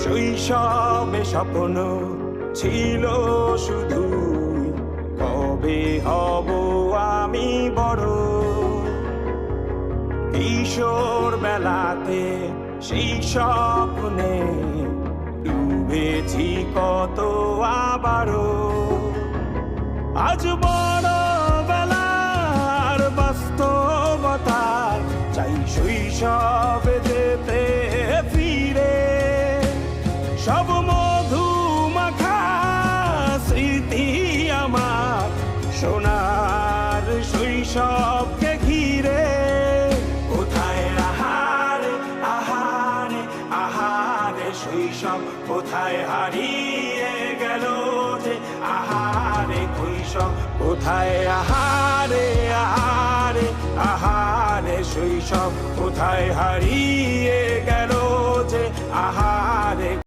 শৈশবে স্বপ্ন ছিল শুধু, কবে হব আমি বড়। কিশোর বেলাতে সেই স্বপ্নে ডুবেছি কত আবারও। আজ বড় বেলার বাস্তবতায় চাই শৈশবে যেতে ফিরে। সব মধু মাখা স্মৃতি আমার সোনার শৈশবকে ঘিরে। কোথায় আহারে আহারে আহারে শৈশব, কোথায় হারিয়ে গেল যে আহারে কৈশব। কোথায় আহারে আহারে আহারে শৈশব, কোথায় হারিয়ে গেল যে আহারে।